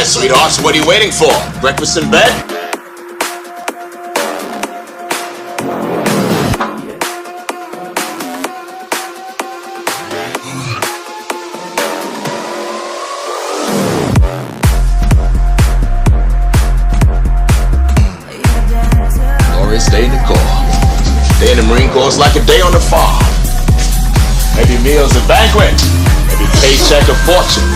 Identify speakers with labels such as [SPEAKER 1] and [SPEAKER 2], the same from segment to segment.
[SPEAKER 1] Alright, sweetheart, so what are you waiting for? Breakfast in bed? Glorious day in the Corps. Day in the Marine Corps is like a day on the farm. Every meal's a banquet. Every paycheck a fortune.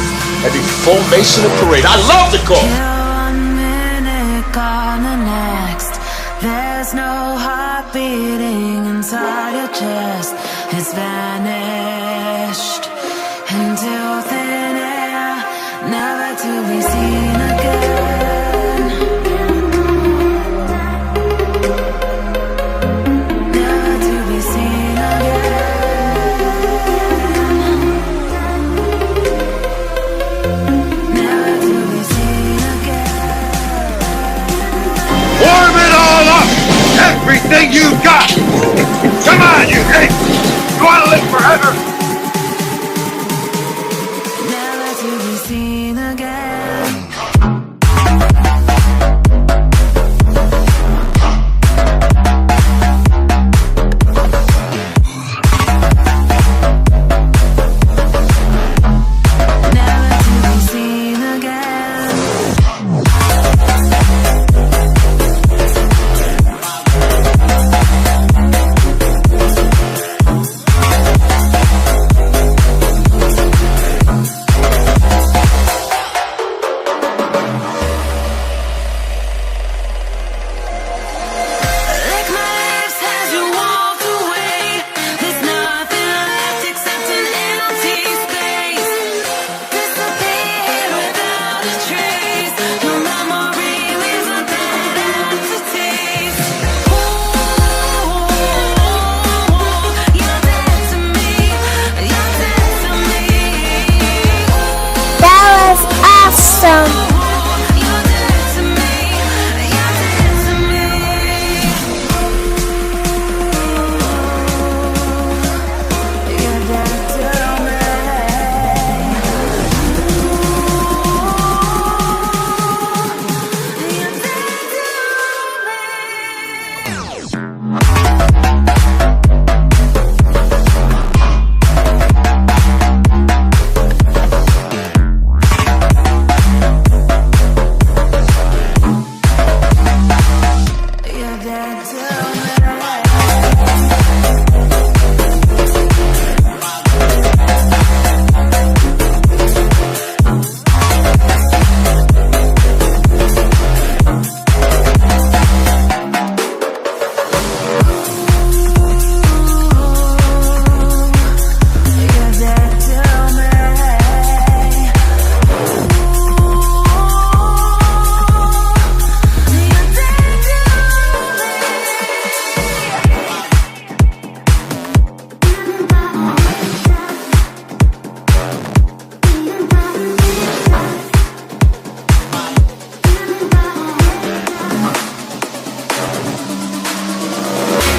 [SPEAKER 1] Every formation a parade. I love the Corps.
[SPEAKER 2] One minute, gone the next. There's no heart beating inside your chest. It's vanished into thin air, never to be seen again.
[SPEAKER 3] Everything you got! Come on, you hey! You wanna live forever?
[SPEAKER 2] Never to be seen again. Never to be seen again.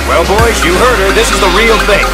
[SPEAKER 3] Well, boys, you heard her. This is the real thing.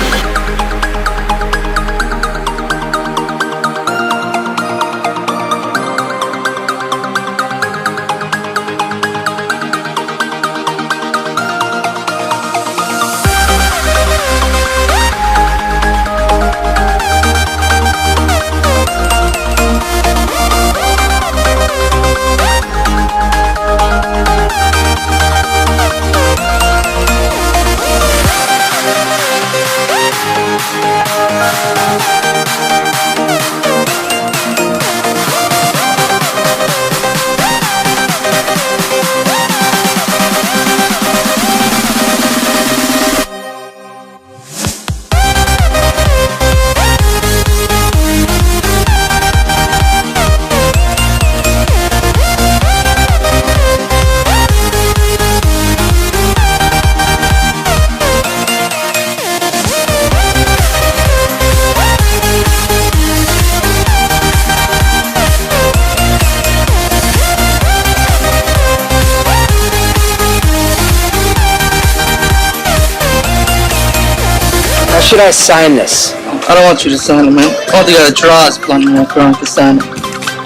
[SPEAKER 4] Should I sign this?
[SPEAKER 5] I don't want you to sign it, man. All you gotta draw is Blunt and Walker on to sign it.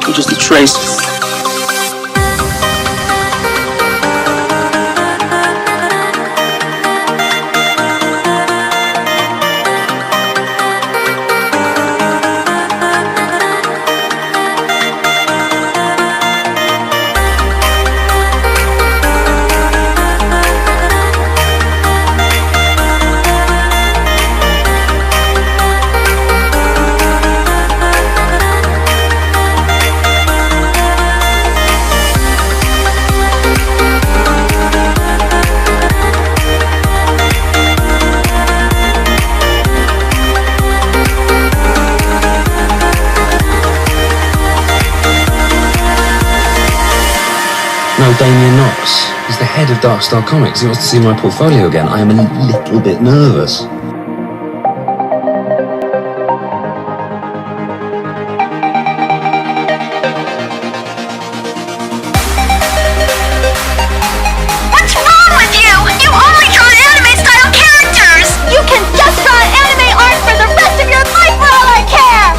[SPEAKER 5] You just a tracer. No, Damien Knox. He's the head of Darkstar Comics. He wants to see my portfolio again. I am a little bit nervous.
[SPEAKER 6] What's wrong with you? You only draw anime-style characters! You can just draw anime art for the rest of your life for all I care!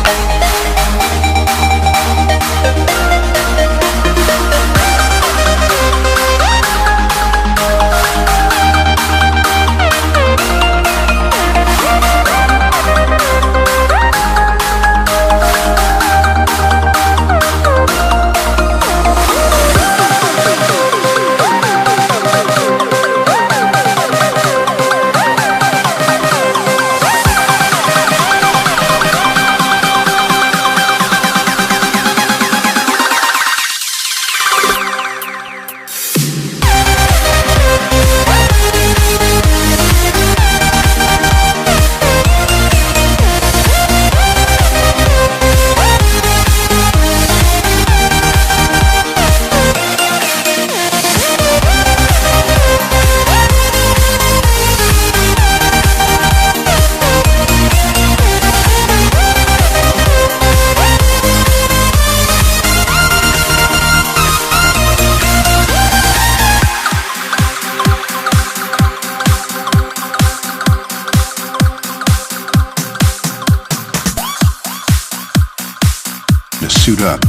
[SPEAKER 3] Suit up.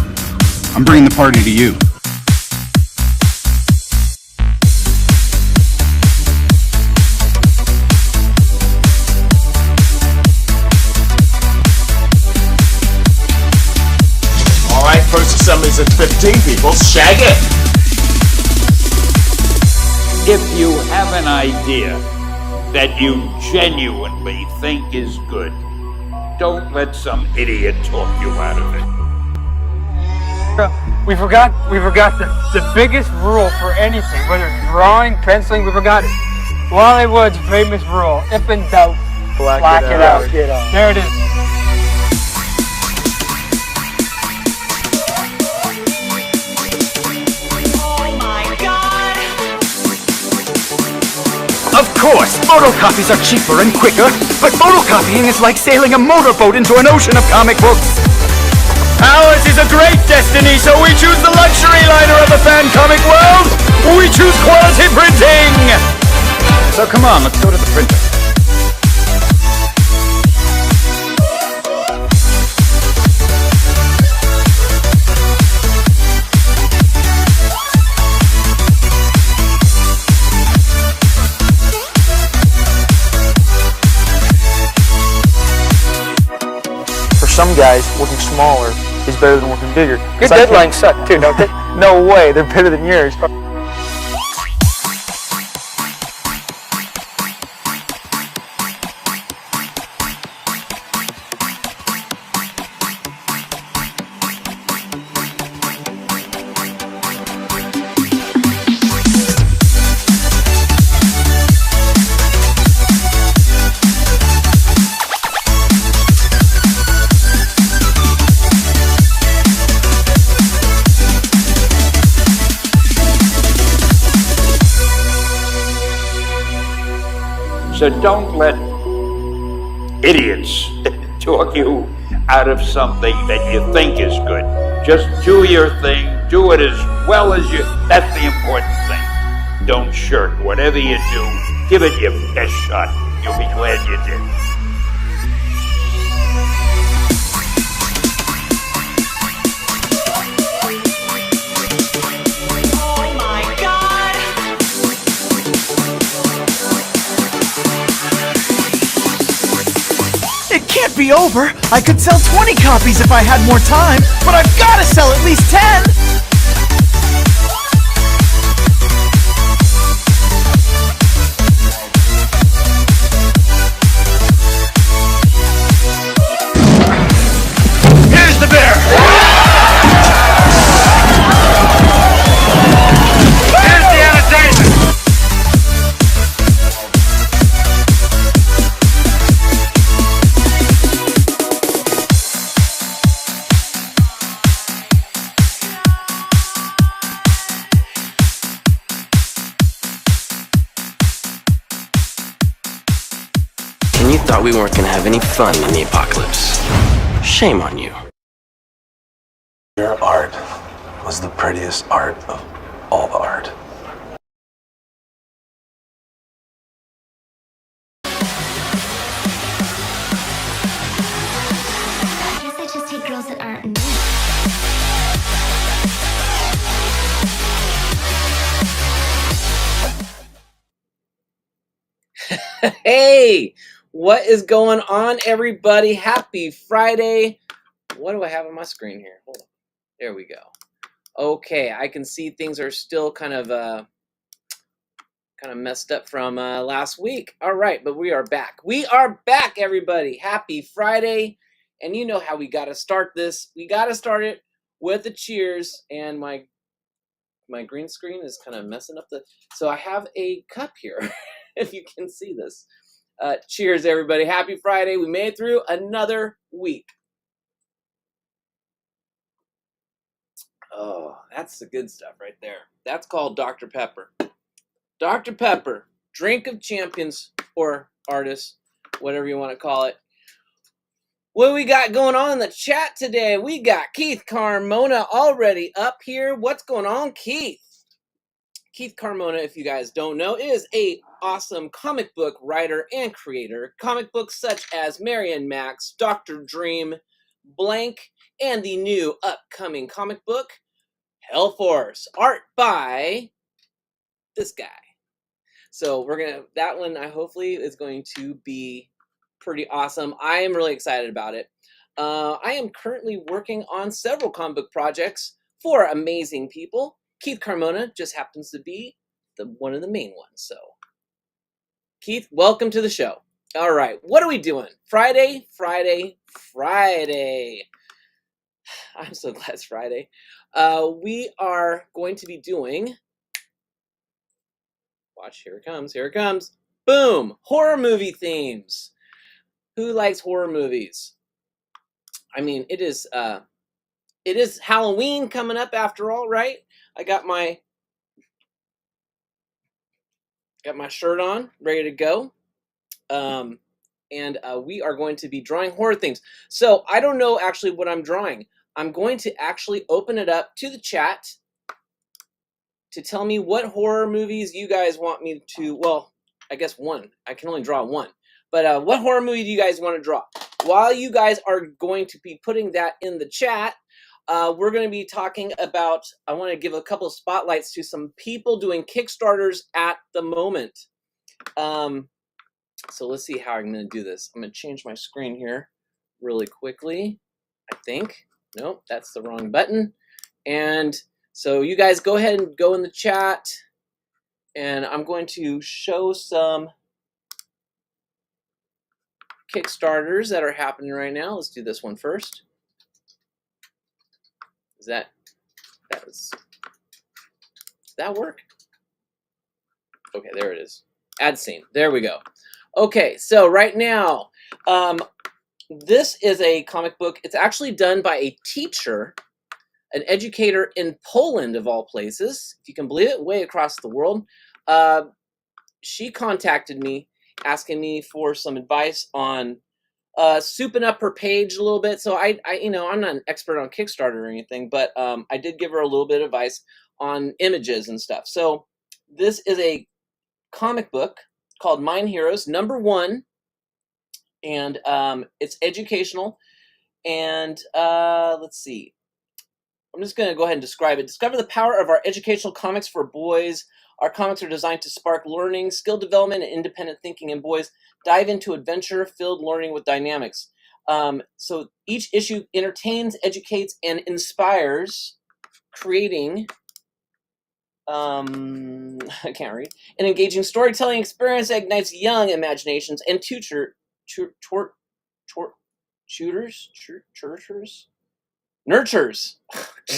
[SPEAKER 3] I'm bringing the party to you.
[SPEAKER 1] All right, first assembly's at 15 people. Shag it.
[SPEAKER 7] If you have an idea that you genuinely think is good, don't let some idiot talk you out of it.
[SPEAKER 8] We forgot the biggest rule for anything, whether it's drawing, penciling, we forgot it. Wally Wood's famous rule, if in doubt, black it out. There it is.
[SPEAKER 9] Of course, photocopies are cheaper and quicker, but photocopying is like sailing a motorboat into an ocean of comic books. Ours is a great destiny, so we choose the luxury liner of the fan comic world. We choose quality printing. So come on, let's go to the printer.
[SPEAKER 4] For some guys, working smaller is better than working bigger.
[SPEAKER 8] Your deadlines suck too, don't they?
[SPEAKER 4] No way, they're better than yours.
[SPEAKER 7] So don't let idiots talk you out of something that you think is good. Just do your thing, do it as well as you, that's the important thing. Don't shirk. Whatever you do, give it your best shot. You'll be glad you did.
[SPEAKER 9] It can't be over. I could sell 20 copies if I had more time, but I've got to sell at least 10.
[SPEAKER 3] Here's the bear! Here's the annotation!
[SPEAKER 10] And you thought we weren't gonna have any fun in the apocalypse. Shame on you.
[SPEAKER 11] Your art was the prettiest art of all the art.
[SPEAKER 6] I guess I just take girls that aren't me.
[SPEAKER 12] Hey, what is going on, everybody? Happy Friday. What do I have on my screen here? Hold on. There we go. Okay, I can see things are still kind of messed up from last week. All right, but we are back. We are back, everybody. Happy Friday. And you know how we got to start this. We got to start it with the cheers. And my green screen is kind of messing up the... So I have a cup here, if you can see this. Cheers, everybody. Happy Friday. We made it through another week. Oh, that's the good stuff right there. That's called Dr. Pepper. Dr. Pepper, drink of champions or artists, whatever you want to call it. What we got going on in the chat today? We got Keith Carmona already up here. What's going on, Keith? Keith Carmona, if you guys don't know, is a awesome comic book writer and creator. Comic books such as Marion Max, Dr. Dream, Blank, and the new upcoming comic book, Hellforce, art by this guy. So that one I hopefully is going to be pretty awesome. I am really excited about it. I am currently working on several comic book projects for amazing people. Keith Carmona just happens to be one of the main ones. So, Keith, welcome to the show. All right, what are we doing? Friday. I'm so glad it's Friday. We are going to be doing... Watch, here it comes. Boom! Horror movie themes. Who likes horror movies? I mean, it is Halloween coming up after all, right? I got my shirt on, ready to go. And we are going to be drawing horror themes. So I don't know actually what I'm drawing. I'm going to actually open it up to the chat to tell me what horror movies you guys want me to, well, I guess one. I can only draw one. But what horror movie do you guys want to draw? While you guys are going to be putting that in the chat, we're going to be talking about, I want to give a couple of spotlights to some people doing Kickstarters at the moment. So let's see how I'm going to do this. I'm going to change my screen here really quickly, I think. Nope, that's the wrong button. And so you guys go ahead and go in the chat, and I'm going to show some Kickstarters that are happening right now. Let's do this one first. Does that work? Okay, there it is. Ad scene. There we go. Okay, so right now, this is a comic book. It's actually done by a teacher, an educator in Poland, of all places, if you can believe it, way across the world. She contacted me, asking me for some advice on souping up her page a little bit. So I'm not an expert on Kickstarter or anything, but I did give her a little bit of advice on images and stuff. So this is a comic book called Mine Heroes #1, and it's educational. And let's see. I'm just going to go ahead and describe it. Discover the power of our educational comics for boys. Our comics are designed to spark learning, skill development, and independent thinking in boys. Dive into adventure-filled learning with dynamics. So each issue entertains, educates, and inspires, creating, I can't read, an engaging storytelling experience that ignites young imaginations and nurtures.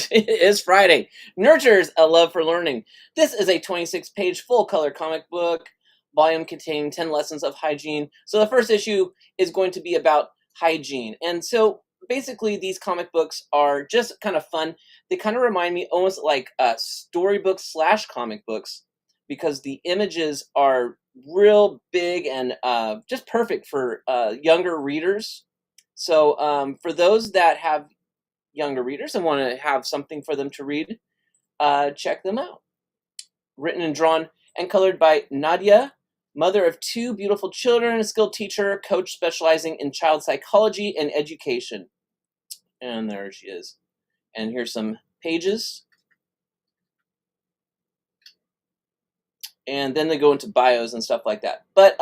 [SPEAKER 12] It is Friday. Nurtures a love for learning. This is a 26-page full-color comic book, volume containing 10 lessons of hygiene. So the first issue is going to be about hygiene. And so basically these comic books are just kind of fun. They kind of remind me almost like storybooks / comic books, because the images are real big and just perfect for younger readers. So for those that have younger readers and want to have something for them to read, check them out. Written and drawn and colored by Nadia, mother of 2 beautiful children, a skilled teacher, coach specializing in child psychology and education. And there she is. And here's some pages. And then they go into bios and stuff like that. But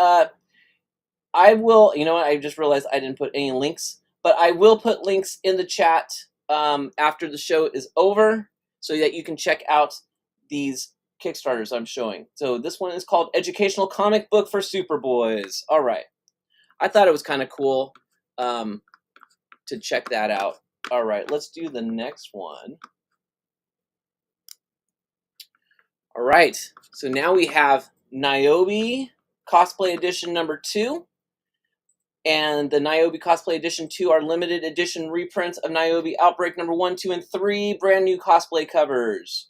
[SPEAKER 12] I will, you know what, I just realized I didn't put any links, but I will put links in the chat after the show is over so that you can check out these Kickstarters I'm showing. So this one is called Educational Comic Book for Superboys. All right. I thought it was kind of cool to check that out. All right, let's do the next one. All right, so now we have Niobe Cosplay Edition number 2. And the Niobe Cosplay Edition 2 are limited edition reprints of Niobe Outbreak number 1, 2, and 3, brand new cosplay covers.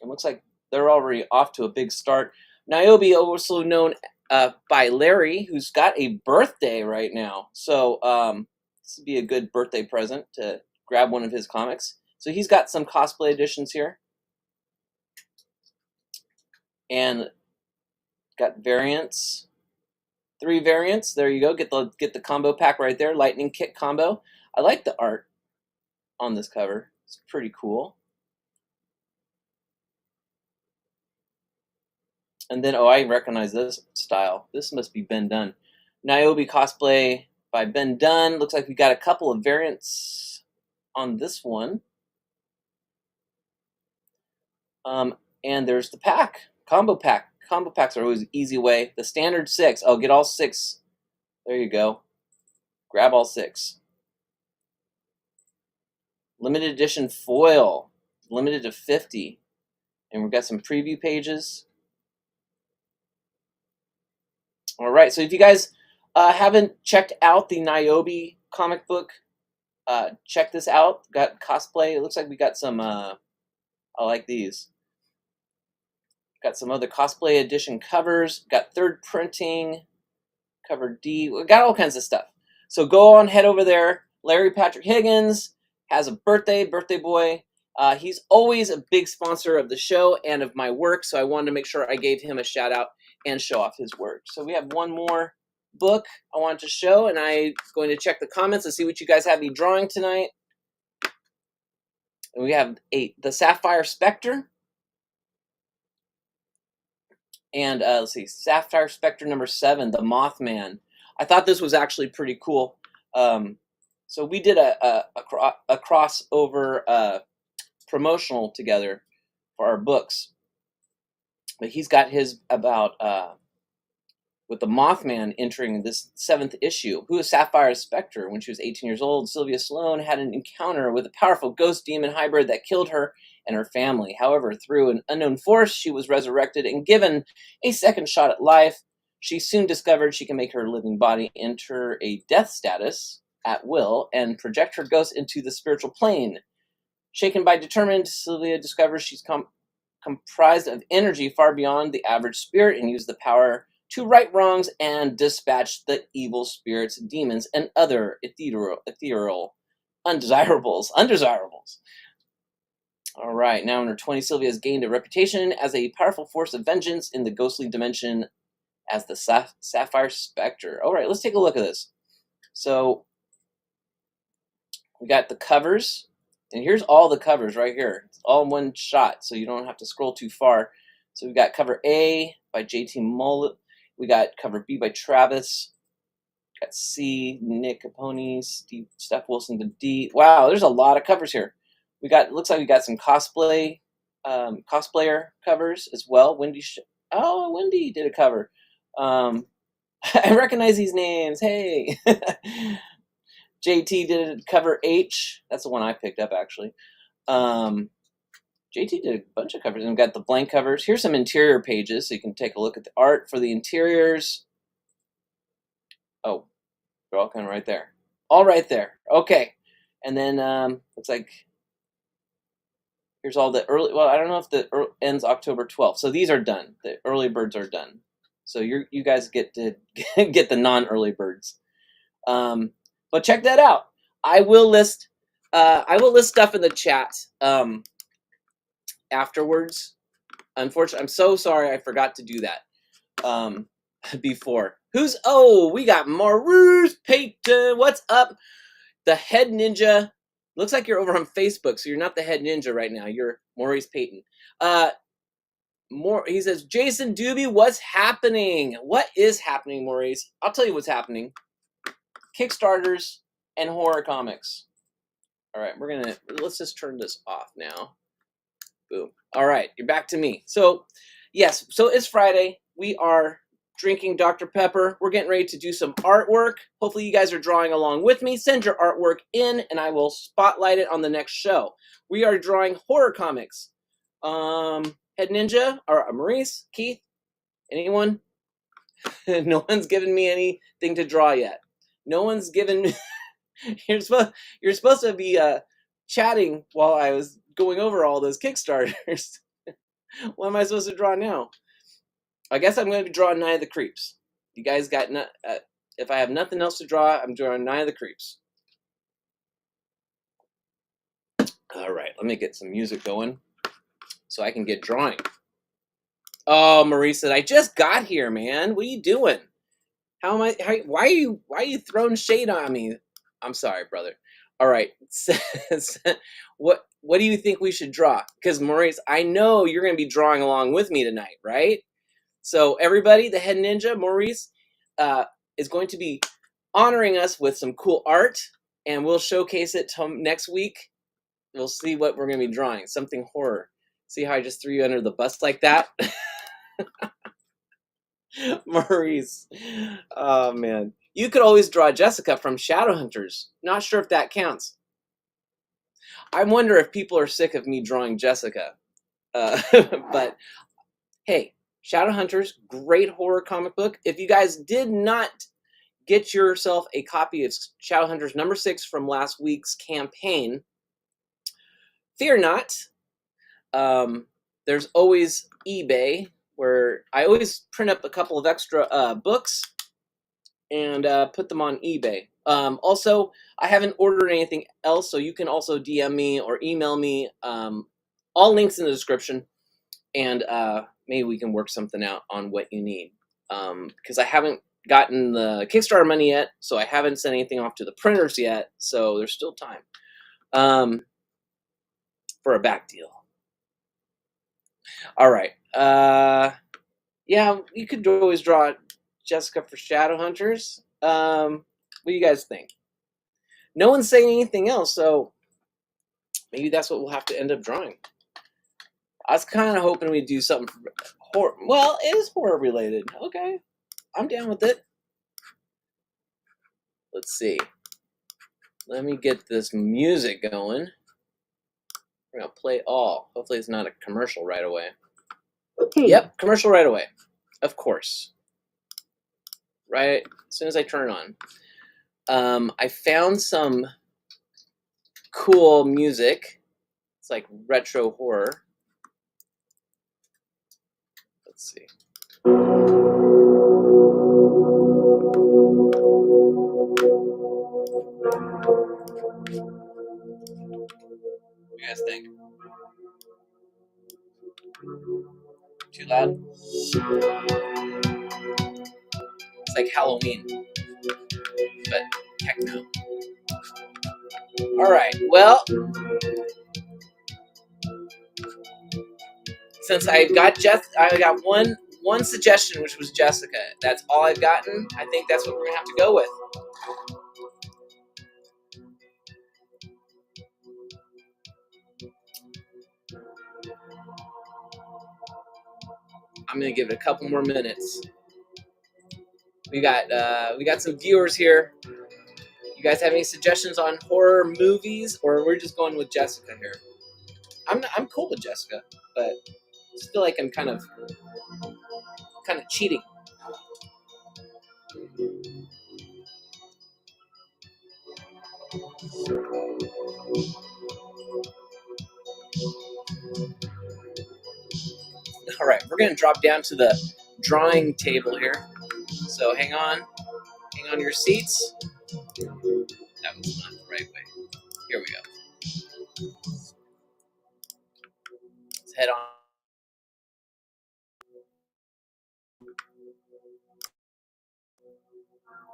[SPEAKER 12] It looks like they're already off to a big start. Niobe, also known by Larry, who's got a birthday right now. So this would be a good birthday present to grab one of his comics. So he's got some cosplay editions here. And got variants. 3 variants. There you go. Get the combo pack right there. Lightning Kick combo. I like the art on this cover. It's pretty cool. And then, oh, I recognize this style. This must be Ben Dunn. Niobe Cosplay by Ben Dunn. Looks like we got a couple of variants on this one. And there's the pack. Combo pack. Combo packs are always an easy way. The standard 6. Oh, get all 6. There you go. Grab all 6. Limited edition foil. Limited to 50. And we've got some preview pages. All right, so if you guys haven't checked out the Niobe comic book, check this out. Got cosplay. It looks like we got some, I like these. Got some other cosplay edition covers. Got 3rd printing, cover D. We got all kinds of stuff. So go on, head over there. Larry Patrick Higgins has a birthday boy. He's always a big sponsor of the show and of my work, so I wanted to make sure I gave him a shout out and show off his work. So we have one more book I wanted to show, and I'm going to check the comments and see what you guys have me drawing tonight. And we have the Sapphire Spectre. And let's see, Sapphire Spectre number 7, the Mothman. I thought this was actually pretty cool. So we did a crossover promotional together for our books. But he's got his about with the Mothman entering this 7th issue. Who is Sapphire Spectre? When she was 18 years old, Sylvia Sloan had an encounter with a powerful ghost demon hybrid that killed her and her family. However, through an unknown force, she was resurrected and given a second shot at life. She soon discovered she can make her living body enter a death status at will and project her ghost into the spiritual plane. Shaken by determined, Sylvia discovers she's comprised of energy far beyond the average spirit and use the power to right wrongs and dispatch the evil spirits, demons, and other ethereal undesirables. All right, now in her 20s, Sylvia has gained a reputation as a powerful force of vengeance in the ghostly dimension as the Sapphire Spectre. All right, let's take a look at this. So we got the covers, and here's all the covers right here. It's all in one shot, so you don't have to scroll too far. So we got cover A by J.T. Mullet. We got cover B by Travis. Got C, Nick Capone, Steph Wilson, the D. Wow, there's a lot of covers here. We got, looks like we got some cosplayer covers as well. Wendy did a cover. I recognize these names. Hey, JT did cover H. That's the one I picked up actually. JT did a bunch of covers and got the blank covers. Here's some interior pages so you can take a look at the art for the interiors. Oh, they're all kind of right there. All right there. Okay, and then looks like Here's all the early. Well, I don't know if the ends October 12th. So these are done. The early birds are done. So you guys get to get the non-early birds. But check that out. I will list stuff in the chat afterwards. Unfortunately, I'm so sorry I forgot to do that before. We got Maurice Payton. What's up? The Head Ninja. Looks like you're over on Facebook, so you're not the Head Ninja right now. You're Maurice Payton. He says, Jason Doobie, what's happening? What is happening, Maurice? I'll tell you what's happening. Kickstarters and horror comics. All right, let's just turn this off now. Boom. All right, you're back to me. So, yes, so it's Friday. We are drinking Dr. Pepper. We're getting ready to do some artwork. Hopefully you guys are drawing along with me. Send your artwork in, and I will spotlight it on the next show. We are drawing horror comics. Head Ninja, or Maurice, Keith, anyone? No one's given me anything to draw yet. No one's given me... You're supposed to be chatting while I was going over all those Kickstarters. What am I supposed to draw now? I guess I'm going to be drawing Night of the Creeps. You guys got... if I have nothing else to draw, I'm drawing Night of the Creeps. All right, let me get some music going so I can get drawing. Oh, Maurice said, I just got here, man. What are you doing? Why are you throwing shade on me? I'm sorry, brother. All right. What do you think we should draw? Because Maurice, I know you're going to be drawing along with me tonight, right? So everybody, the Head Ninja, Maurice, is going to be honoring us with some cool art, and we'll showcase it next week. We'll see what we're going to be drawing. Something horror. See how I just threw you under the bus like that? Maurice. Oh, man. You could always draw Jessica from Shadowhunters. Not sure if that counts. I wonder if people are sick of me drawing Jessica. But, hey, Shadowhunters, great horror comic book. If you guys did not get yourself a copy of Shadowhunters number 6 from last week's campaign, fear not. There's always eBay, where I always print up a couple of extra books and put them on eBay. Also, I haven't ordered anything else, so you can also DM me or email me. All links in the description, and maybe we can work something out on what you need. Because I haven't gotten the Kickstarter money yet, so I haven't sent anything off to the printers yet, so there's still time for a back deal. All right. Yeah, you could always draw Jessica for Shadowhunters. What do you guys think? No one's saying anything else, so maybe that's what we'll have to end up drawing. I was kind of hoping we'd do something for horror. Well, it is horror related. Okay, I'm down with it. Let's see. Let me get this music going. We're gonna play all. Hopefully it's not a commercial right away. Yep, commercial right away. Of course. Right as soon as I turn it on. I found some cool music. It's like retro horror. Let's see. What do you guys think? Too loud? It's like Halloween, but techno. All right. Well, since I got one suggestion, which was Jessica. That's all I've gotten. I think that's what we're gonna have to go with. I'm gonna give it a couple more minutes. We got some viewers here. You guys have any suggestions on horror movies, or we're just going with Jessica here? I'm cool with Jessica, but I just feel like I'm kind of cheating. All right, we're going to drop down to the drawing table here. So hang on to your seats. That was not the right way. Here we go. Let's head on.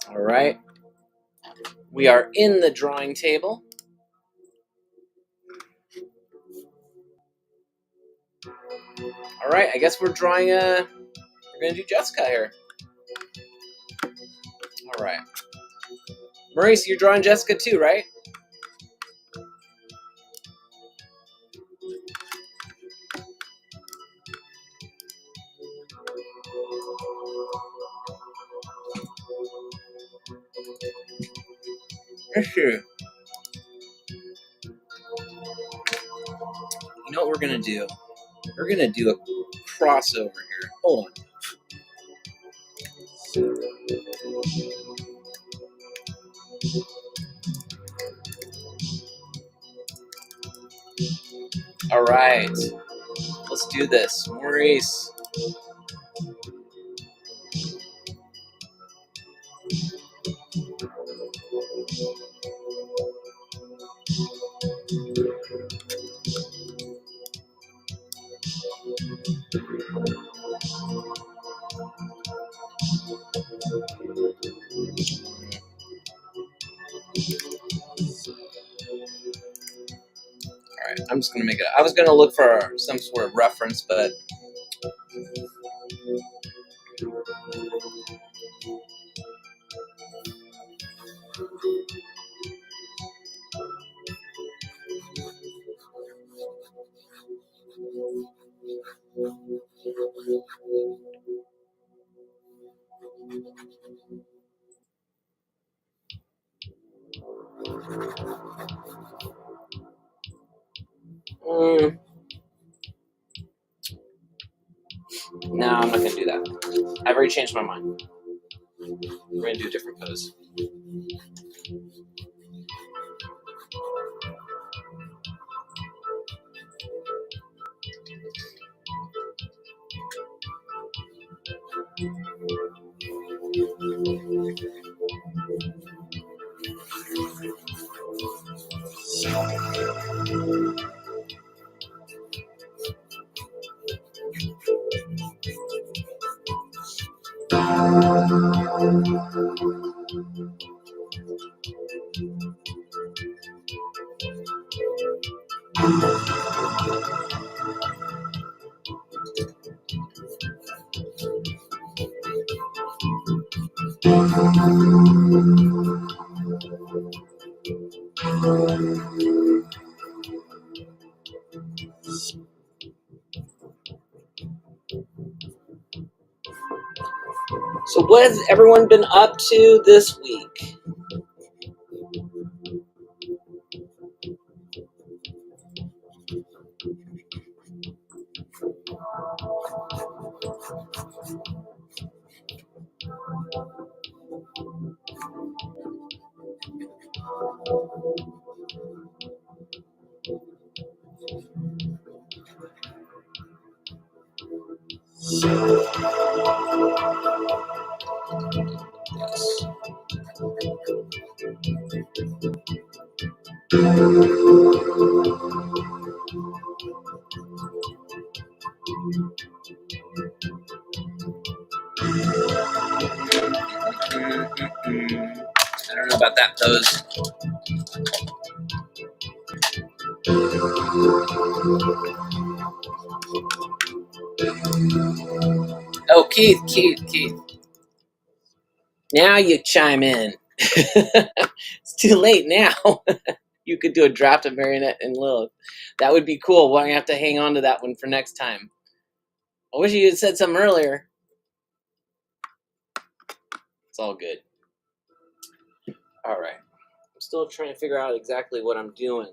[SPEAKER 12] All right. We are in the drawing table. All right, I guess we're drawing we're going to do Jessica here. All right. Maurice, you're drawing Jessica too, right? Sure. You know what we're going to do? We're going to do a crossover here. Hold on. All right. Let's do this. Maurice. Alright, I'm just gonna make it. I was gonna look for some sort of reference, but no, I'm not gonna do that. I've already changed my mind. We're gonna do a different pose. So what has everyone been up to this week? Yes. I don't know about that pose. Oh, Keith. Now you chime in. It's too late now. You could do a draft of Marionette and Lilith. That would be cool. We're going to have to hang on to that one for next time. I wish you had said something earlier. It's all good. All right. I'm still trying to figure out exactly what I'm doing.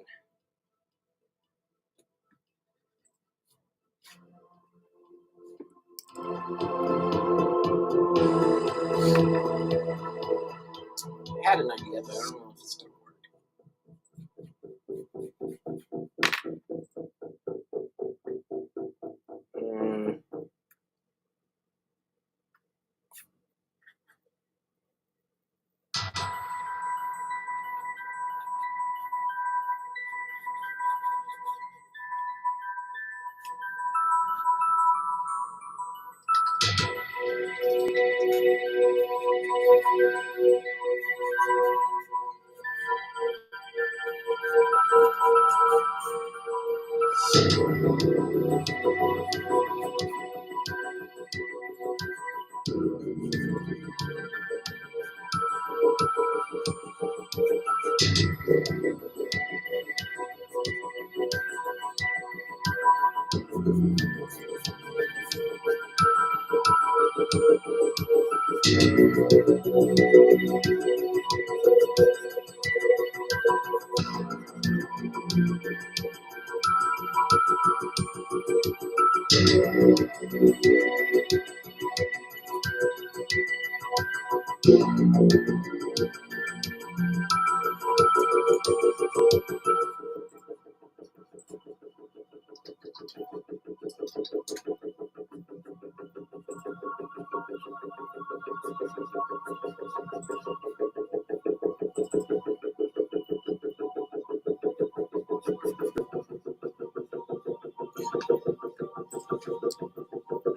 [SPEAKER 12] I had an idea, but I don't know if it's going to work.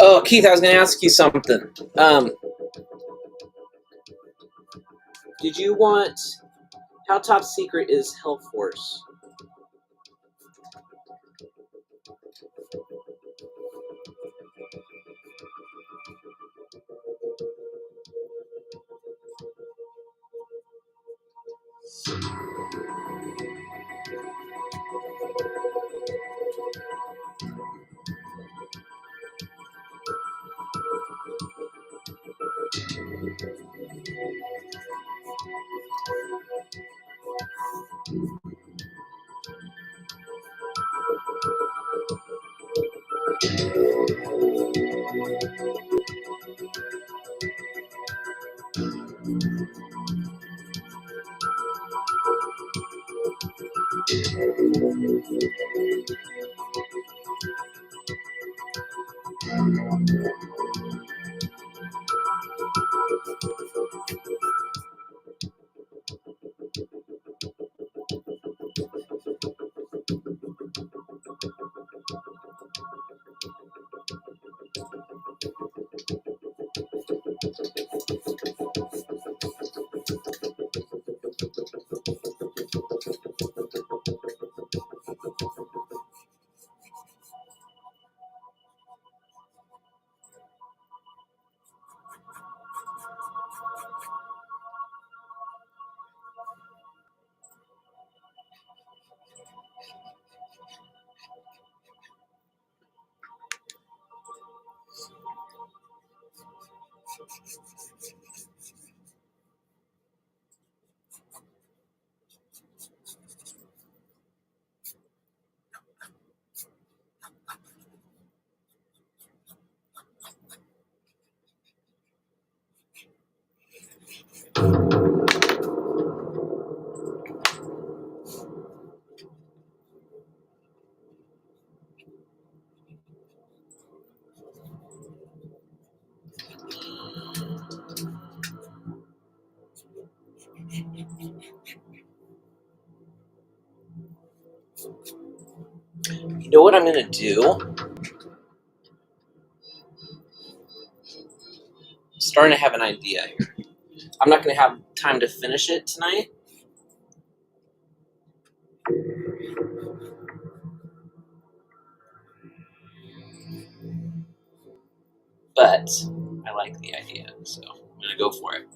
[SPEAKER 12] Oh, Keith, I was going to ask you something. Did you want... How top secret is Health Force? You know what I'm going to do? I'm starting to have an idea here. I'm not going to have time to finish it tonight. But I like the idea, so I'm going to go for it.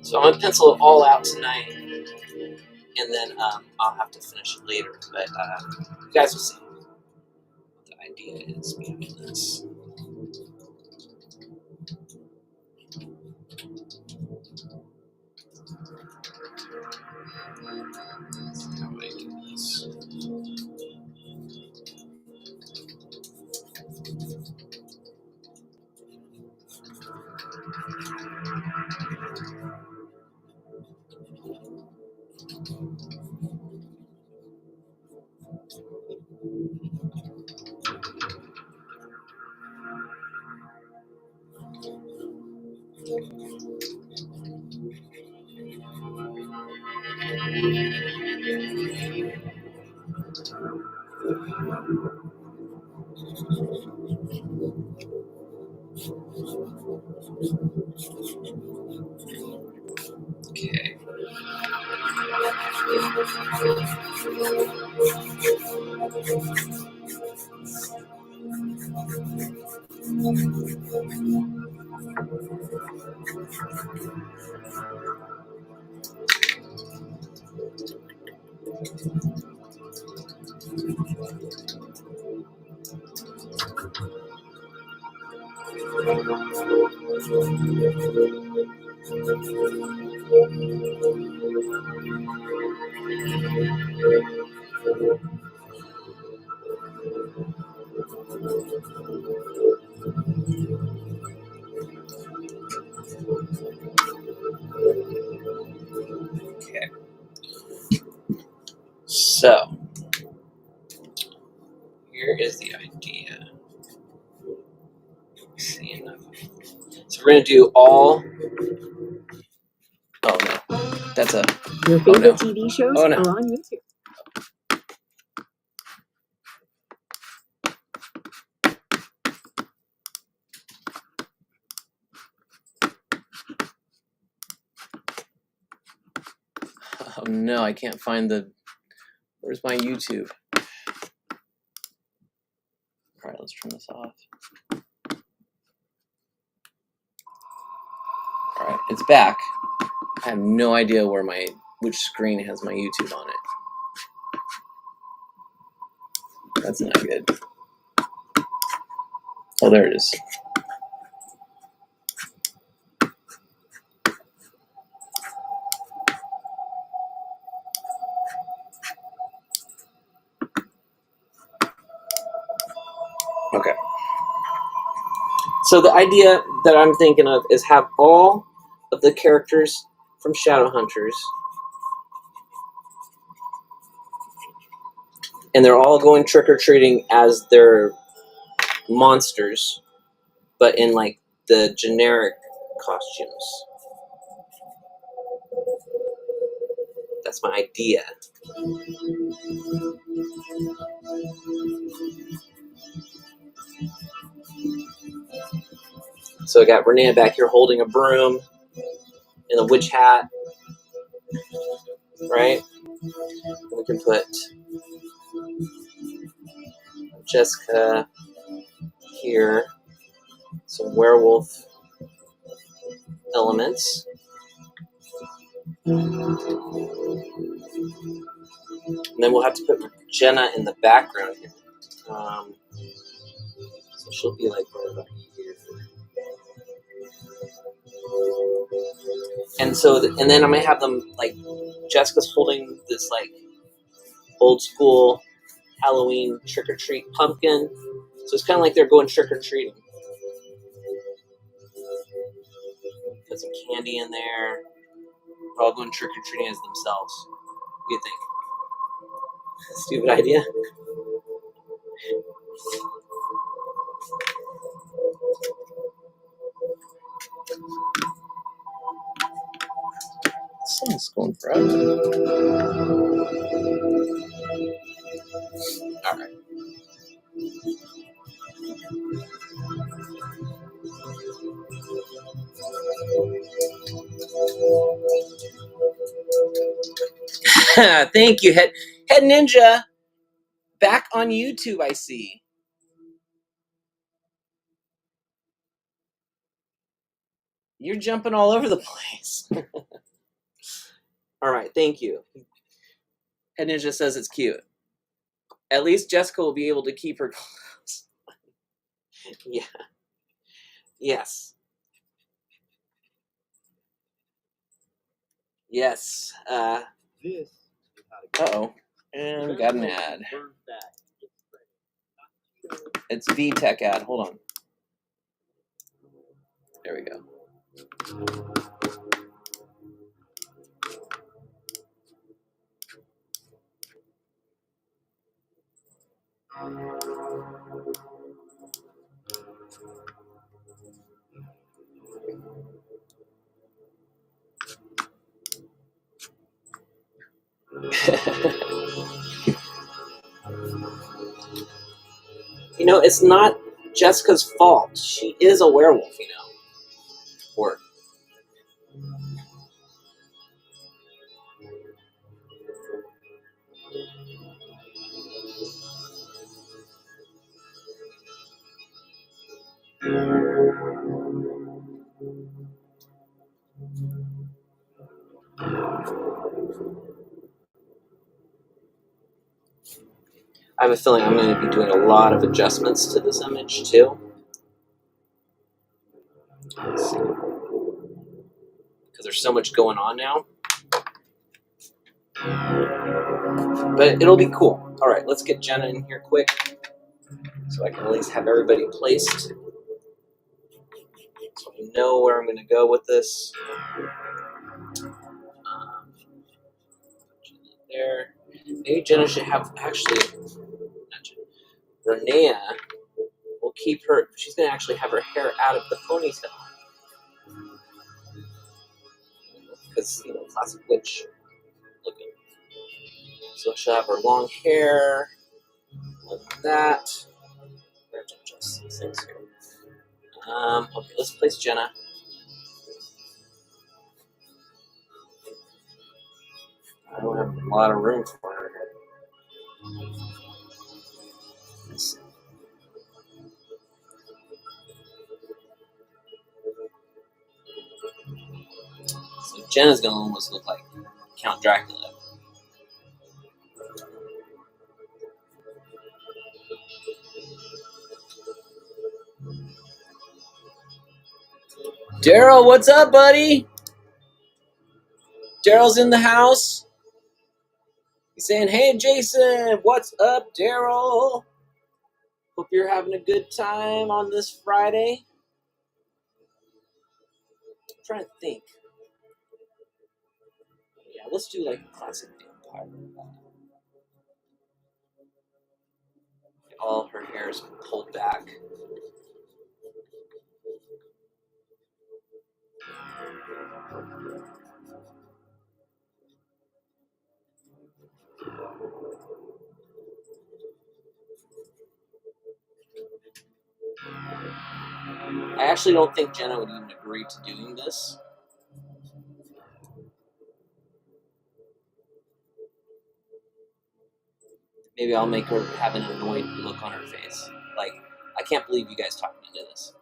[SPEAKER 12] So I'm going to pencil it all out tonight and then I'll have to finish it later. But you guys will see what the idea is behind this. How do I do this? Okay. Okay. So here is the idea. See enough. So we're gonna do all. Oh no, that's a.
[SPEAKER 13] Your favorite TV shows
[SPEAKER 12] Oh, no.
[SPEAKER 13] are on YouTube.
[SPEAKER 12] Oh no, I can't find the. Where's my YouTube? All right, let's turn this off. All right, it's back. I have no idea where which screen has my YouTube on it. That's not good. Oh, there it is. Okay. So the idea that I'm thinking of is have all of the characters from Shadowhunters, and they're all going trick-or-treating as their monsters, but in like the generic costumes. That's my idea. So I got Renee back here holding a broom and a witch hat, right? And we can put Jessica here, some werewolf elements. And then we'll have to put Jenna in the background here. So she'll be like right about here. And so, and then I'm gonna have them like Jessica's holding this like old school Halloween trick or treat pumpkin. So it's kind of like they're going trick or treating. Put some candy in there. They're all going trick or treating as themselves. What do you think? Stupid idea. This thing's going forever. All right. Thank you, Head Ninja. Back on YouTube, I see. You're jumping all over the place. All right, thank you. Head Ninja says it's cute. At least Jessica will be able to keep her clothes. Yeah. Yes. Yes. Uh-oh. And we got an ad. It's VTech ad. Hold on. There we go. You know, it's not Jessica's fault. She is a werewolf, you know. Or I have a feeling I'm going to be doing a lot of adjustments to this image too. Let's see. Because there's so much going on now. But it'll be cool. All right, let's get Jenna in here quick so I can at least have everybody placed. So I know where I'm going to go with this. There. Maybe Jenna should have, actually, Renea will keep her, she's going to actually have her hair out of the ponytail. Because, you know, classic witch looking. So she'll have her long hair, like that. Where to adjust these things here? Okay, let's place Jenna. I don't have a lot of room for her here. Let's see. So Jenna's gonna almost look like Count Dracula. Daryl, what's up, buddy? Daryl's in the house. He's saying, hey, Jason, what's up, Daryl? Hope you're having a good time on this Friday. I'm trying to think. Yeah, let's do like a classic vampire. All her hair is pulled back. I actually don't think Jenna would even agree to doing this. Maybe I'll make her have an annoyed look on her face. Like, I can't believe you guys talked me into this.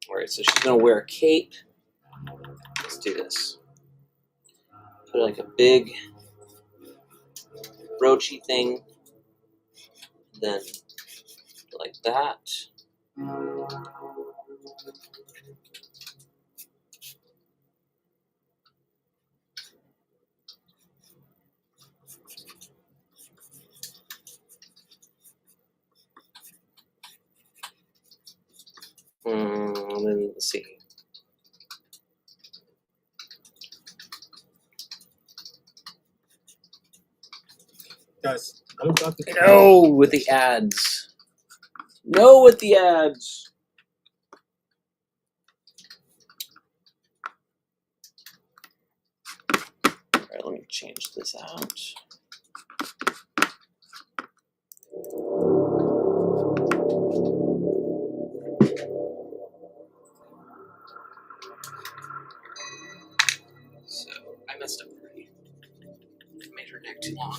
[SPEAKER 12] Alright, so she's going to wear a cape. Let's do this. Put like a big broochy thing. Then like that. And then let's see.
[SPEAKER 13] Guys, I don't got the
[SPEAKER 12] No with the ads. No with the ads. Alright, let me change this out. So I messed up already. Made her neck too long.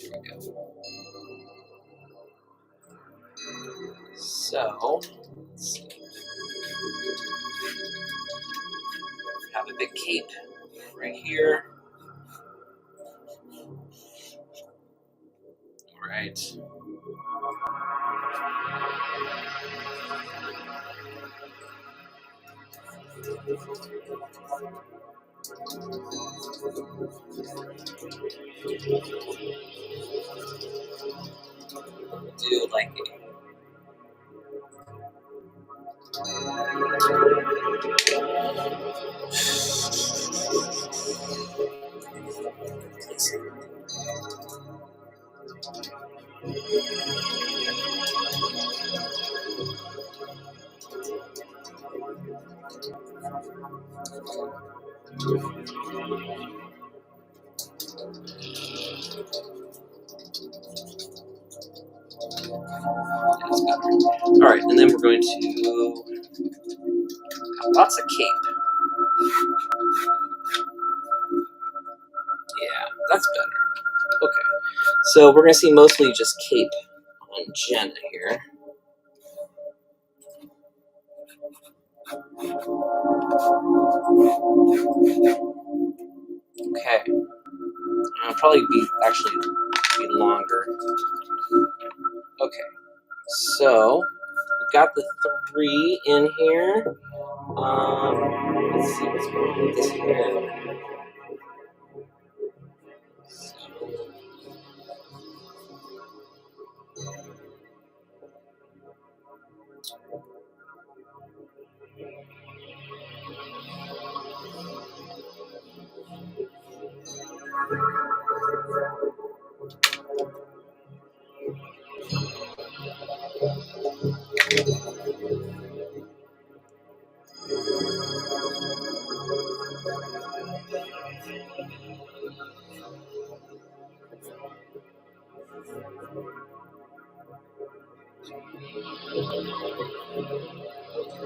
[SPEAKER 12] There we go. So, let's see. Have a big cape right here. All right. Do like all right, and then we're going to have lots of cape. Yeah, that's better. Okay, so we're going to see mostly just cape on Jenna here. Okay, it'll probably be longer. Okay, so we've got the 3 in here. Let's see what's going on with this hair.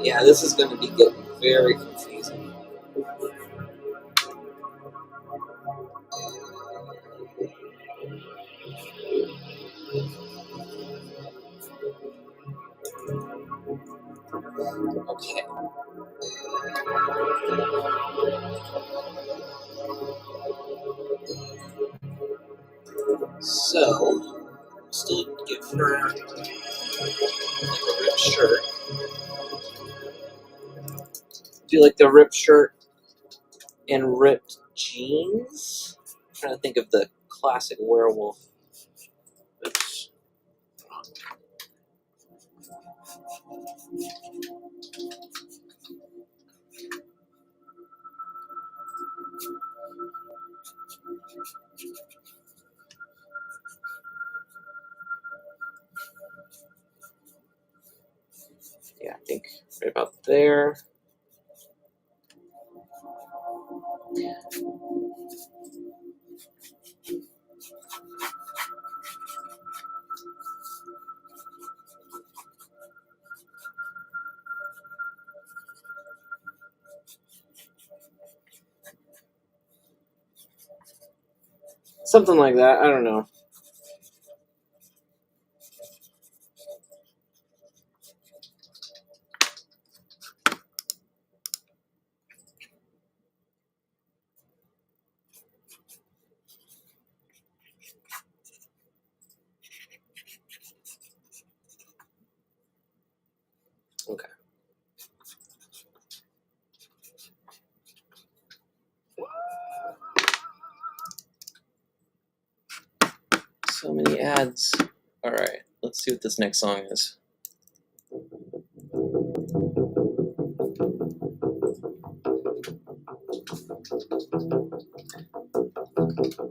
[SPEAKER 12] Yeah, this is going to be getting very confusing. Okay. So, still give her like a ripped shirt. Do like the ripped shirt and ripped jeans. I'm trying to think of the classic werewolf. Oops. Yeah, I think right about there. Something like that. I don't know. Okay. So many ads. All right, let's see what this next song is.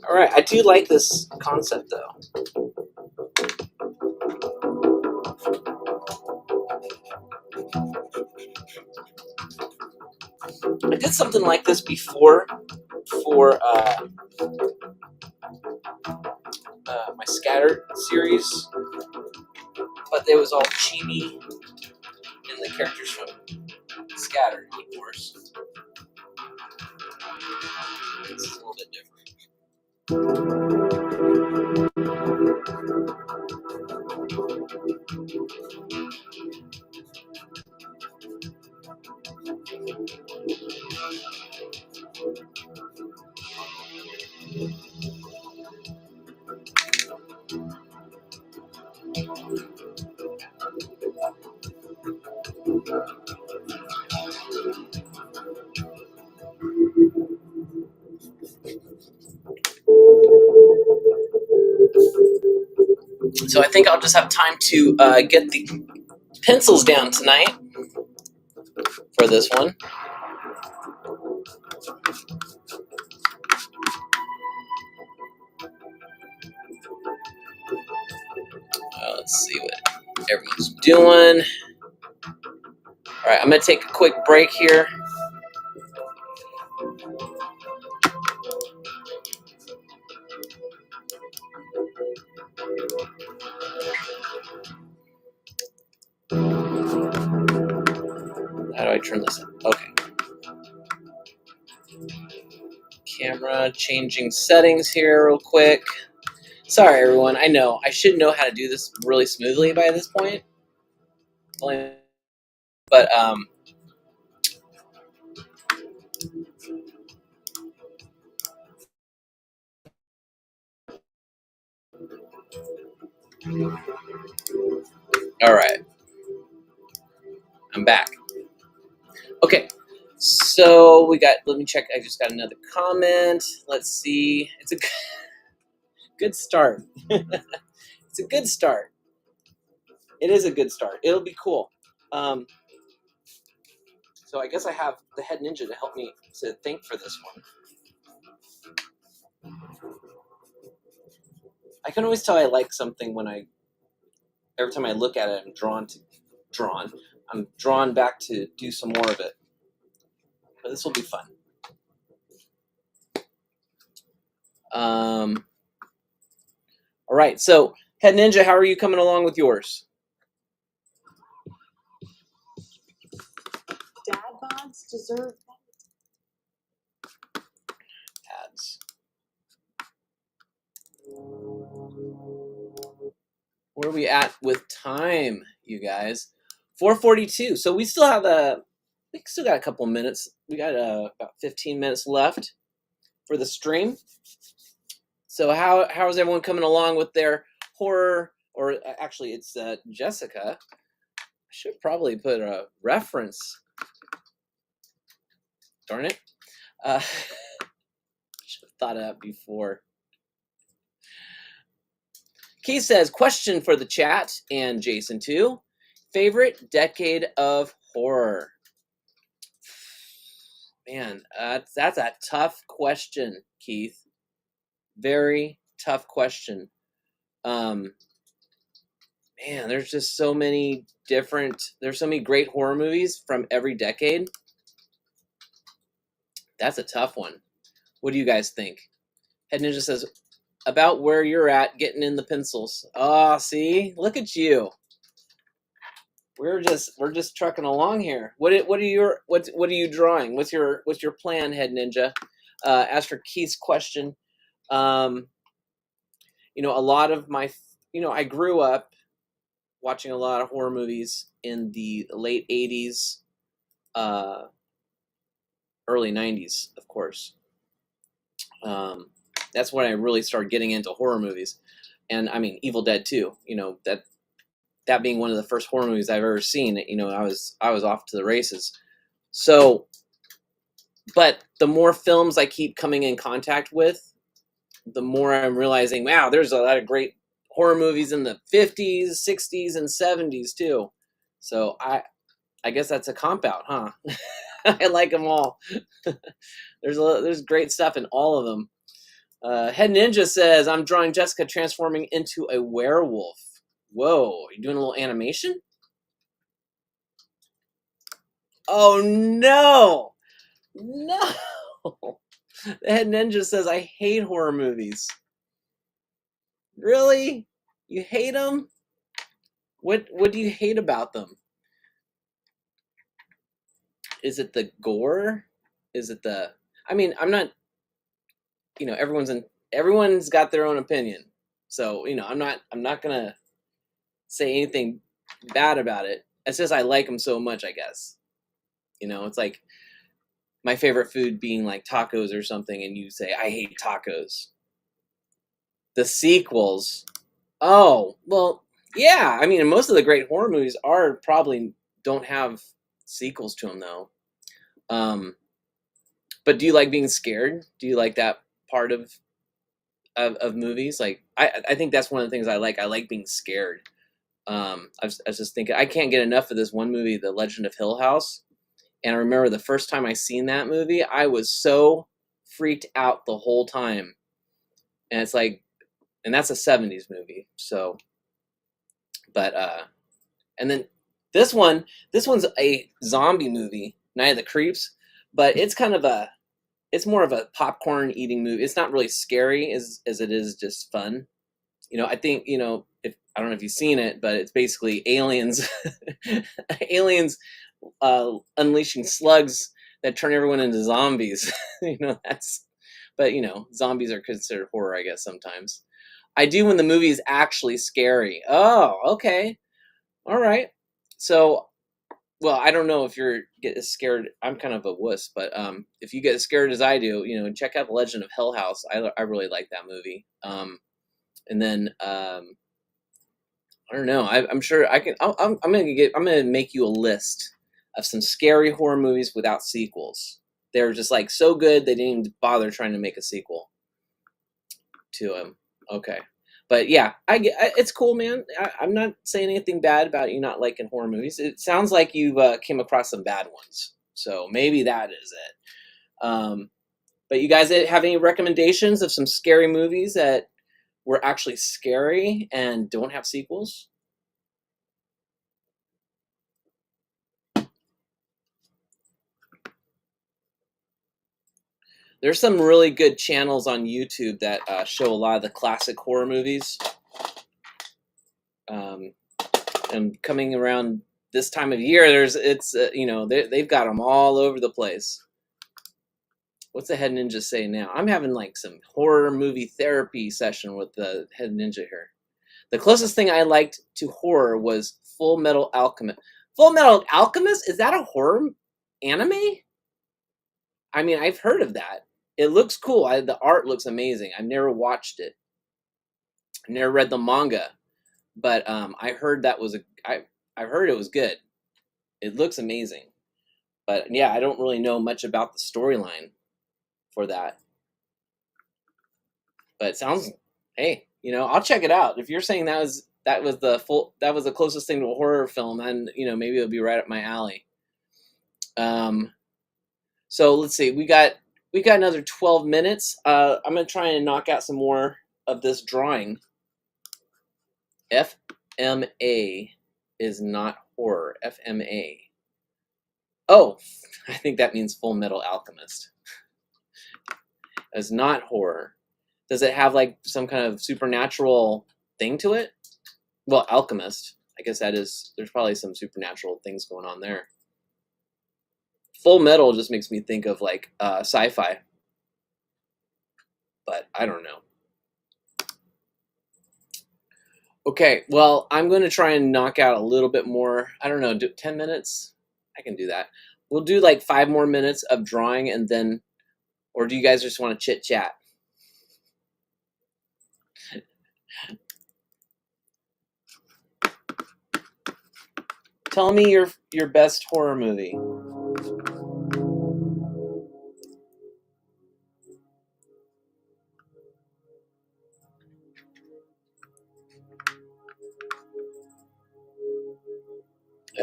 [SPEAKER 12] All right, I do like this concept though. I did something like this before for my Scattered series, but it was all chibi and the characters from Scattered, of course. This is a little bit different. So I think I'll just have time to get the pencils down tonight for this one. Let's see what everyone's doing. All right, I'm going to take a quick break here. How do I turn this on? Okay. Camera changing settings here real quick. Sorry, everyone. I know. I should know how to do this really smoothly by this point. But, all right. I'm back. Okay. So we got, let me check. I just got another comment. Let's see. It's a good start. It's a good start. It is a good start. It'll be cool. So I guess I have the Head Ninja to help me to think for this one. I can always tell I like something when every time I look at it, I'm drawn back to do some more of it. But this will be fun. All right, so Head Ninja, how are you coming along with yours?
[SPEAKER 14] Dad bods deserve
[SPEAKER 12] Ads. Where are we at with time, you guys? 4:42. So we still have got a couple minutes. We got about 15 minutes left for the stream. So how is everyone coming along with their horror? Or actually, it's Jessica. I should probably put a reference. Darn it. I should have thought of that before. Keith says, question for the chat, and Jason too. Favorite decade of horror? Man, that's a tough question, Keith. Very tough question. Man, there's just so many there's so many great horror movies from every decade. That's a tough one. What do you guys think? Head Ninja says, about where you're at getting in the pencils. Ah, see? Look at you. We're just trucking along here. What are you drawing? What's your plan, Head Ninja? As for Keith's question, a lot of my, I grew up watching a lot of horror movies in the late 80s, early 90s, of course. That's when I really started getting into horror movies. And I mean, Evil Dead 2, that being one of the first horror movies I've ever seen, I was off to the races. So, but the more films I keep coming in contact with, the more I'm realizing, wow, there's a lot of great horror movies in the 50s, 60s, and 70s too. So I guess that's a comp out, huh? I like them all. There's great stuff in all of them. Head Ninja says, I'm drawing Jessica transforming into a werewolf. Whoa, you doing a little animation? Oh, no. No. The Head Ninja says, I hate horror movies. Really? You hate them? What do you hate about them? Is it the gore? Is it the? I mean, I'm not. You know, everyone's got their own opinion. So you know, I'm not gonna say anything bad about it. It's just I like them so much, I guess. You know, it's like my favorite food being like tacos or something, and you say I hate tacos. The sequels, oh well, yeah. I mean, most of the great horror movies are probably don't have sequels to them though. But do you like being scared? Do you like that part of movies? Like I think that's one of the things I like. I like being scared. I was just thinking I can't get enough of this one movie, The Legend of Hill House. And I remember the first time I seen that movie, I was so freaked out the whole time. And it's like, and that's a 70s movie. So, but and then this one's a zombie movie, Night of the Creeps, but it's kind of it's more of a popcorn eating movie. It's not really scary as it is just fun. You know, I think, you know, I don't know if you've seen it, but it's basically aliens, unleashing slugs that turn everyone into zombies. You know, but you know, zombies are considered horror, I guess, sometimes. I do when the movie is actually scary. Oh, okay. All right. So, well, I don't know if you're get as scared. I'm kind of a wuss, but if you get as scared as I do, you know, check out The Legend of Hill House. I really like that movie. And then I don't know. I'm sure I can. I'm gonna make you a list of some scary horror movies without sequels. They're just like so good they didn't even bother trying to make a sequel to them. Okay, but yeah, it's cool, man. I'm not saying anything bad about you not liking horror movies. It sounds like you've came across some bad ones, so maybe that is it. But you guys have any recommendations of some scary movies that were actually scary and don't have sequels? There's some really good channels on YouTube that show a lot of the classic horror movies. And coming around this time of year, you know, they've got them all over the place. What's the Head Ninja say now? I'm having like some horror movie therapy session with the Head Ninja here. The closest thing I liked to horror was Full Metal Alchemist. Full Metal Alchemist? Is that a horror anime? I mean, I've heard of that. It looks cool. The art looks amazing. I've never watched it. I never read the manga, but I heard I heard it was good. It looks amazing, but yeah, I don't really know much about the storyline for that. But it sounds, hey, you know, I'll check it out. If you're saying that was the closest thing to a horror film, then you know maybe it'll be right up my alley. So let's see, we got another 12 minutes. I'm gonna try and knock out some more of this drawing. FMA is not horror. FMA. Oh, I think that means Full Metal Alchemist. It's not horror. Does it have like some kind of supernatural thing to it? Well, Alchemist. I guess that is. There's probably some supernatural things going on there. Full Metal just makes me think of like sci-fi. But I don't know. Okay, well, I'm going to try and knock out a little bit more. I don't know, 10 minutes? I can do that. We'll do like 5 more minutes of drawing and then, or do you guys just want to chit chat? Tell me your best horror movie.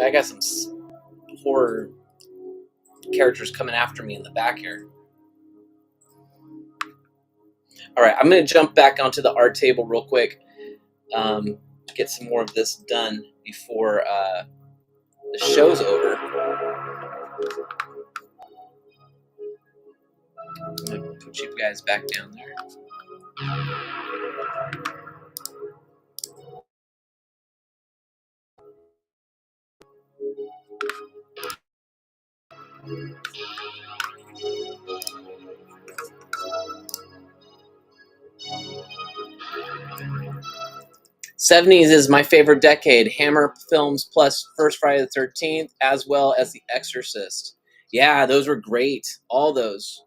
[SPEAKER 12] I got some horror characters coming after me in the back here. All right, I'm going to jump back onto the art table real quick. Get some more of this done before the show's over. I'm going to put you guys back down there. '70s is my favorite decade. Hammer films plus First Friday the 13th, as well as The Exorcist. Yeah, those were great. All those.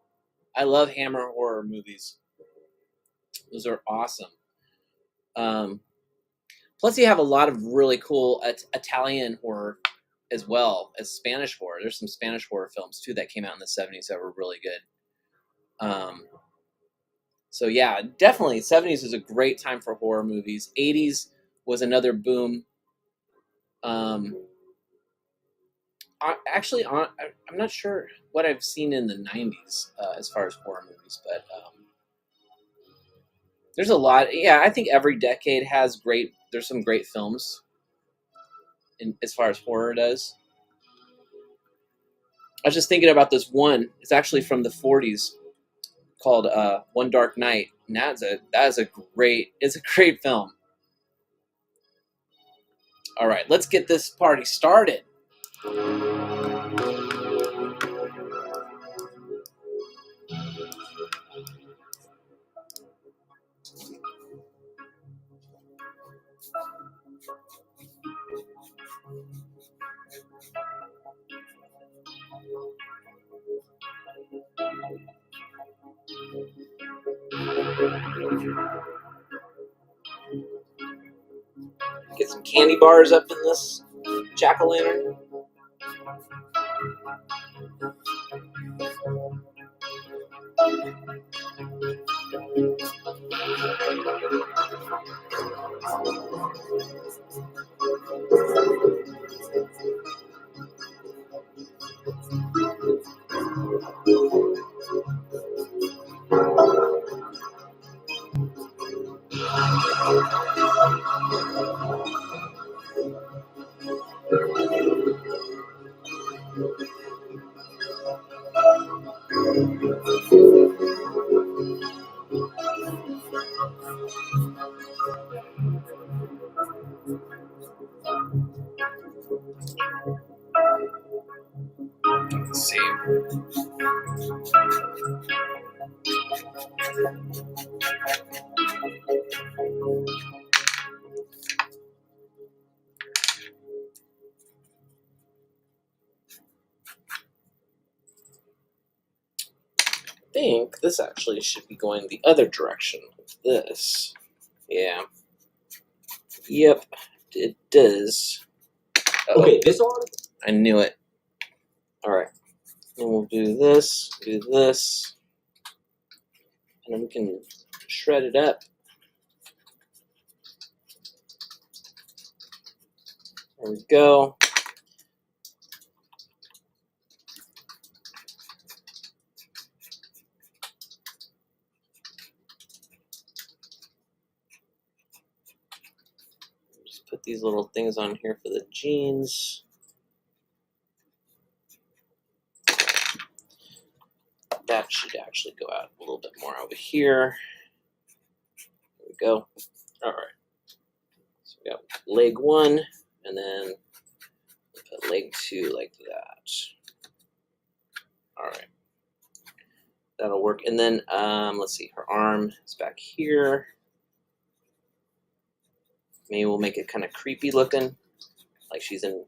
[SPEAKER 12] I love Hammer horror movies. Those are awesome. Plus, you have a lot of really cool Italian horror as well as Spanish horror. There's some Spanish horror films too that came out in the '70s that were really good. So yeah, definitely, '70s is a great time for horror movies. '80s was another boom. I'm not sure what I've seen in the '90s as far as horror movies, but there's a lot. Yeah, I think every decade has great. There's some great films as far as horror does. I was just thinking about this one. It's actually from the '40s, called One Dark Night. And it's a great film. All right, let's get this party started. Get some candy bars up in this jack-o'-lantern. Let's see. I think this actually should be going the other direction. This. Yeah. Yep, it does. Uh-oh.
[SPEAKER 13] Okay, this one?
[SPEAKER 12] I knew it. Alright. And we'll do this, and then we can shred it up. There we go. Just put these little things on here for the jeans. That should actually go out a little bit more over here. There we go. All right. So we got leg 1, and then put leg 2 like that. All right. That'll work. And then let's see. Her arm is back here. Maybe we'll make it kind of creepy looking, like she's in.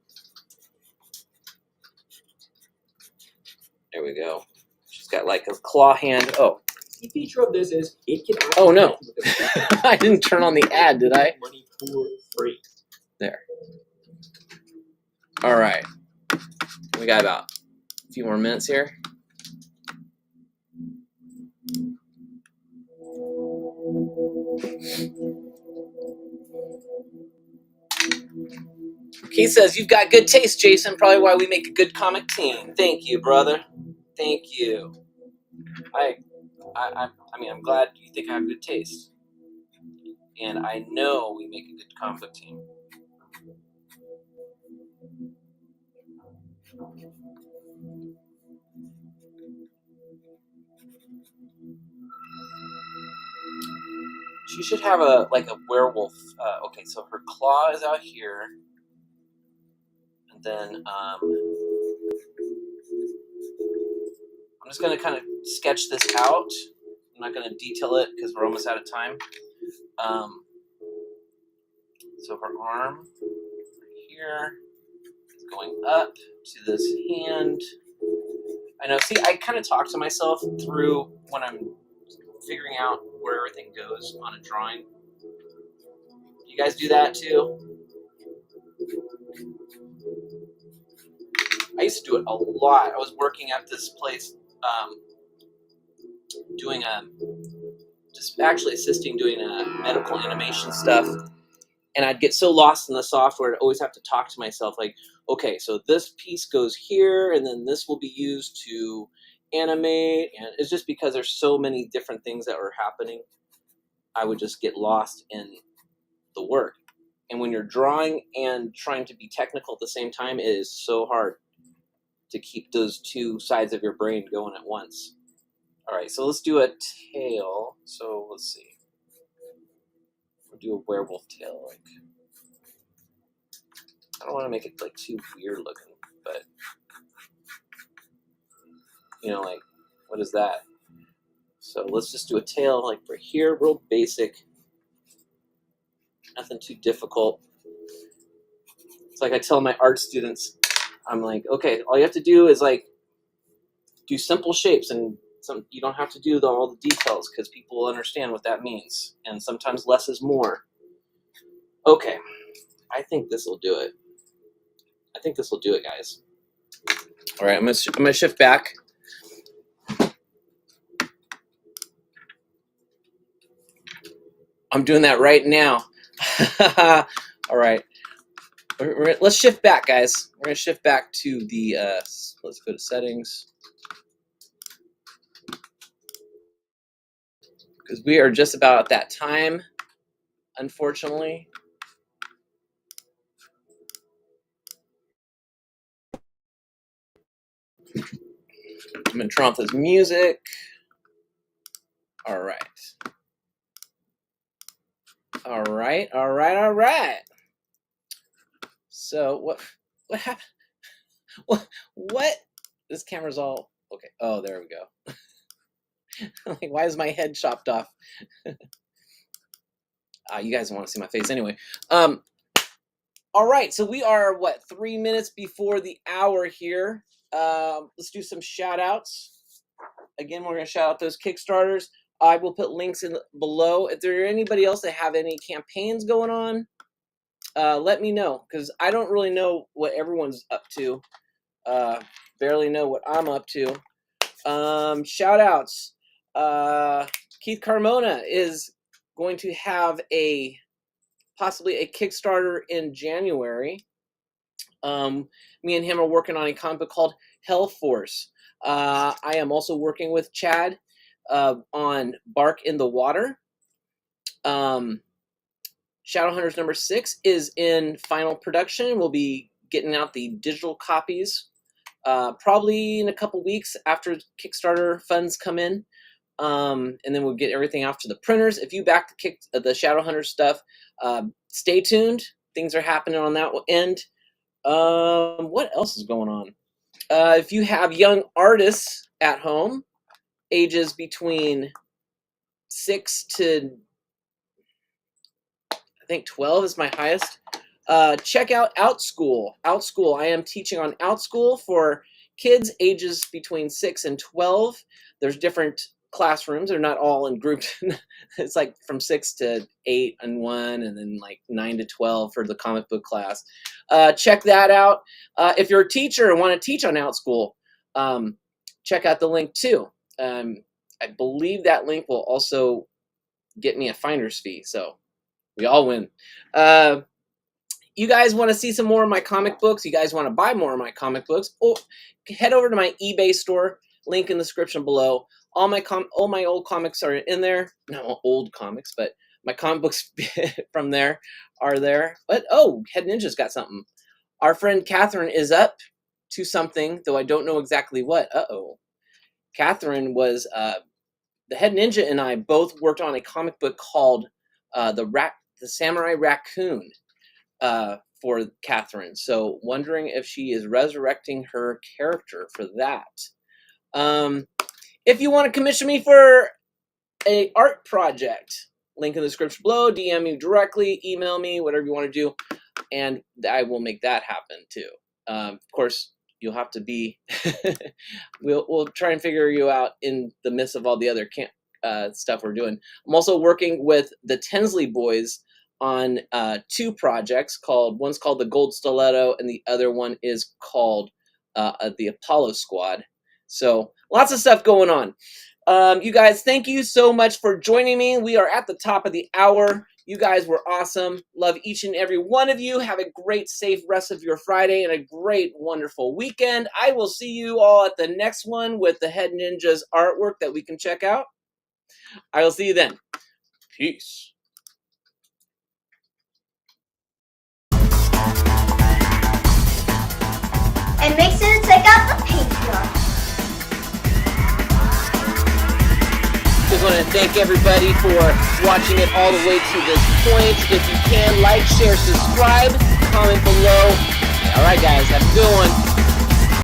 [SPEAKER 12] There we go. She's got like a claw hand. Oh.
[SPEAKER 13] The feature of this is it can.
[SPEAKER 12] Oh no! I didn't turn on the ad, did I?
[SPEAKER 13] Money for free.
[SPEAKER 12] There. All right. We got about a few more minutes here. Keith says, "You've got good taste, Jason. Probably why we make a good comic team." Thank you, brother. Thank you. I mean, I'm glad you think I have good taste. And I know we make a good comic book team. She should have a werewolf. Okay, so her claw is out here. And then, I'm just going to kind of sketch this out. I'm not going to detail it because we're almost out of time. So her arm right here is going up to this hand. I know, see, I kind of talk to myself through when I'm figuring out where everything goes on a drawing. You guys do that too? I used to do it a lot. I was working at this place doing just actually assisting doing medical animation stuff. And I'd get so lost in the software, I'd always have to talk to myself like, okay, so this piece goes here, and then this will be used to animate. And it's just because there's so many different things that were happening, I would just get lost in the work. And when you're drawing and trying to be technical at the same time, it is so hard to keep those two sides of your brain going at once. All right, so let's do a tail. So let's see. We'll do a werewolf tail. Like, I don't want to make it like too weird looking, but you know, like, what is that? So let's just do a tail like right here, real basic. Nothing too difficult. It's like I tell my art students, I'm like, okay, all you have to do is like do simple shapes, and you don't have to do all the details because people will understand what that means. And sometimes less is more. Okay, I think this will do it. I think this will do it, guys. All right, I'm gonna shift back. I'm doing that right now. All right, let's shift back, guys. We're gonna shift back to the. Let's go to settings. Because we are just about at that time, unfortunately. I'm going to turn off this music. All right. All right, all right, all right. So what happened? What? This camera's all, okay. Oh, there we go. Like, why is my head chopped off? You guys want to see my face anyway. All right, so we are, what, 3 minutes before the hour here. Let's do some shout outs. Again, we're going to shout out those Kickstarters. I will put links in below. If there are anybody else that have any campaigns going on, let me know, because I don't really know what everyone's up to. Barely know what I'm up to. Shout outs. Keith Carmona is going to have possibly a Kickstarter in January. Me and him are working on a comic book called Hell Force. I am also working with Chad on Bark in the Water. Shadowhunters #6 is in final production. We'll be getting out the digital copies probably in a couple weeks after Kickstarter funds come in. And then we'll get everything off to the printers. If you back the Shadowhunter stuff, stay tuned. Things are happening on that end. What else is going on? If you have young artists at home, ages between 6 to, I think 12 is my highest, check out OutSchool. OutSchool, I am teaching on OutSchool for kids ages between 6 and 12. There's different classrooms. They're not all in groups. It's like from 6 to 8 and 1, and then like 9 to 12 for the comic book class. Check that out. If you're a teacher and want to teach on OutSchool, check out the link too. I believe that link will also get me a finder's fee, so we all win. You guys want to see some more of my comic books? You guys want to buy more of my comic books? Oh, head over to my eBay store. Link in the description below. All my old comics are in there. No old comics, but my comic books from there are there. But oh, Head Ninja's got something. Our friend Catherine is up to something, though I don't know exactly what. Catherine was the Head Ninja and I both worked on a comic book called the Samurai Raccoon for Catherine. So wondering if she is resurrecting her character for that. If you want to commission me for a art project, link in the description below, DM me directly, email me, whatever you want to do, and I will make that happen too. Of course, you'll have to be, we'll try and figure you out in the midst of all the other stuff we're doing. I'm also working with the Tinsley boys on 2 projects. One's called the Gold Stiletto, and the other one is called the Apollo Squad. So lots of stuff going on. You guys, thank you so much for joining me. We are at the top of the hour. You guys were awesome. Love each and every one of you. Have a great, safe rest of your Friday and a great, wonderful weekend. I will see you all at the next one with the Head Ninjas artwork that we can check out. I will see you then. Peace.
[SPEAKER 6] And make sure to check out the Patreon.
[SPEAKER 12] Just want to thank everybody for watching it all the way to this point. If you can, like, share, subscribe, comment below. All right, guys, have a good one.